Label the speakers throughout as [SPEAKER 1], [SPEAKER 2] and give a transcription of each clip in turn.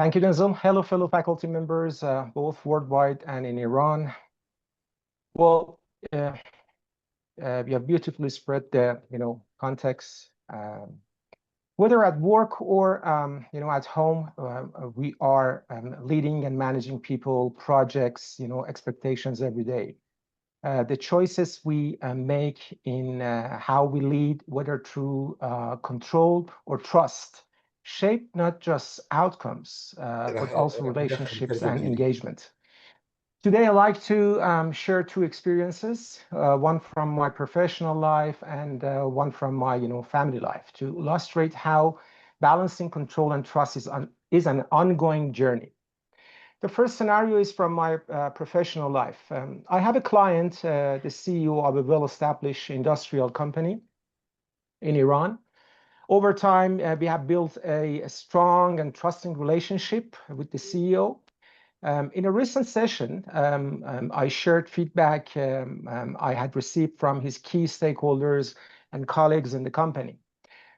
[SPEAKER 1] Thank you, Denzel. Hello, fellow faculty members, both worldwide and in Iran. Well, you have beautifully spread the, context. Whether at work or, at home, we are leading and managing people, projects, expectations every day. The choices we make in how we lead, whether through control or trust, shape not just outcomes, but also relationships and engagement. Today, I'd like to share two experiences, one from my professional life and one from my, family life, to illustrate how balancing control and trust is an ongoing journey. The first scenario is from my professional life. I have a client, the CEO of a well-established industrial company in Iran. Over time, we have built a strong and trusting relationship with the CEO. In a recent session, I shared feedback I had received from his key stakeholders and colleagues in the company.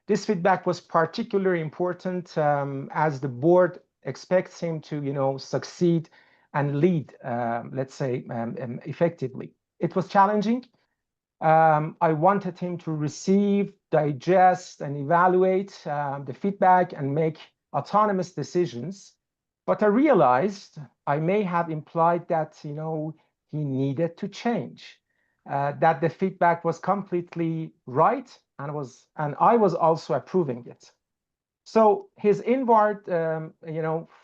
[SPEAKER 1] This feedback was particularly important as the board expects him to, succeed and lead, let's say, effectively. It was challenging. I wanted him to receive, digest, and evaluate the feedback and make autonomous decisions. But I realized I may have implied that, he needed to change, that the feedback was completely right, and I was also approving it. So his inward,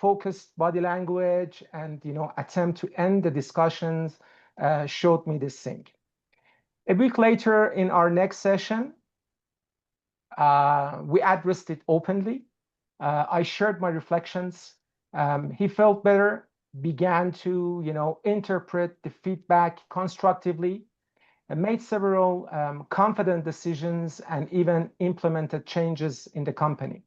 [SPEAKER 1] focused body language and, attempt to end the discussions showed me this thing. A week later, in our next session, we addressed it openly. I shared my reflections. He felt better, began to, interpret the feedback constructively, and made several confident decisions and even implemented changes in the company.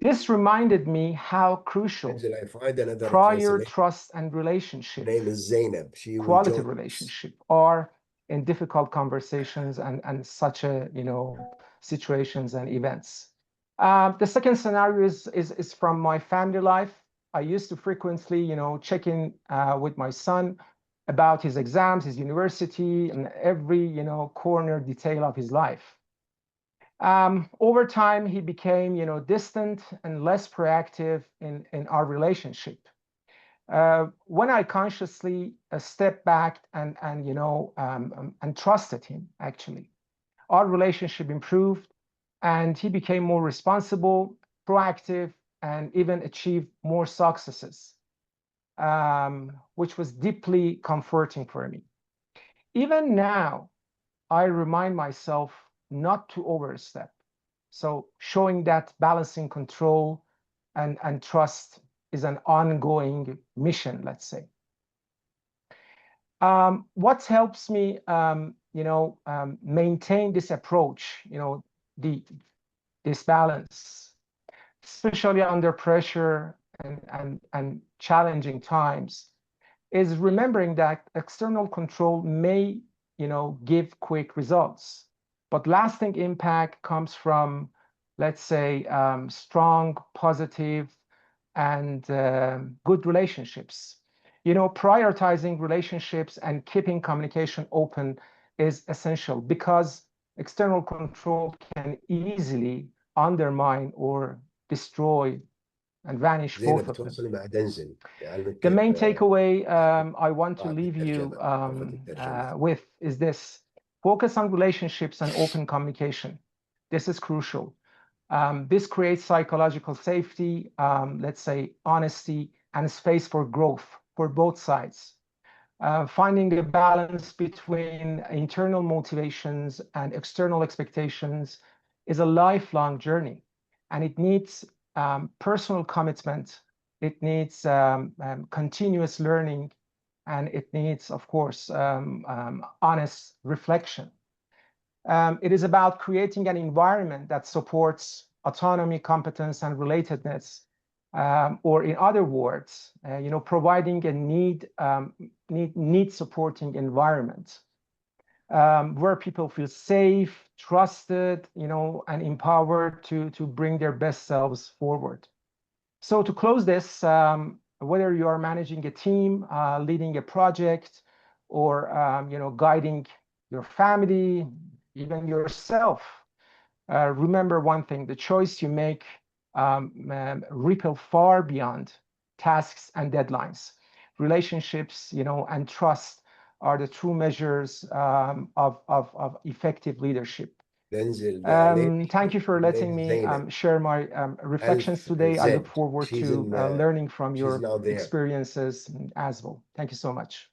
[SPEAKER 1] This reminded me how crucial prior trust and relationship, quality relationship, are in difficult conversations and such a, situations and events. The second scenario is from my family life. I used to frequently, check in with my son about his exams, his university, and every, corner detail of his life. Over time, he became, distant and less proactive in our relationship. When I consciously stepped back and trusted him, actually, our relationship improved, and he became more responsible, proactive, and even achieved more successes, which was deeply comforting for me. Even now, I remind myself not to overstep. So showing that balancing control and trust is an ongoing mission, let's say. What helps me, maintain this approach, this balance, especially under pressure and challenging times, is remembering that external control may, give quick results, but lasting impact comes from, let's say, strong, positive, and good relationships. Prioritizing relationships and keeping communication open is essential, because external control can easily undermine or destroy and vanish both of them. The main takeaway I want to leave you with is this: focus on relationships and open communication. This is crucial. This creates psychological safety, let's say honesty, and space for growth for both sides. Finding a balance between internal motivations and external expectations is a lifelong journey, and it needs personal commitment, it needs continuous learning, and it needs, of course, honest reflection. It is about creating an environment that supports autonomy, competence, and relatedness, or in other words, providing a need supporting environment where people feel safe, trusted, and empowered to bring their best selves forward. So to close this, whether you are managing a team, leading a project, or guiding your family, even yourself, remember one thing: the choice you make ripple far beyond tasks and deadlines. Relationships, and trust are the true measures of effective leadership. Thank you for letting me share my reflections today. I look forward to learning from your experiences as well. Thank you so much.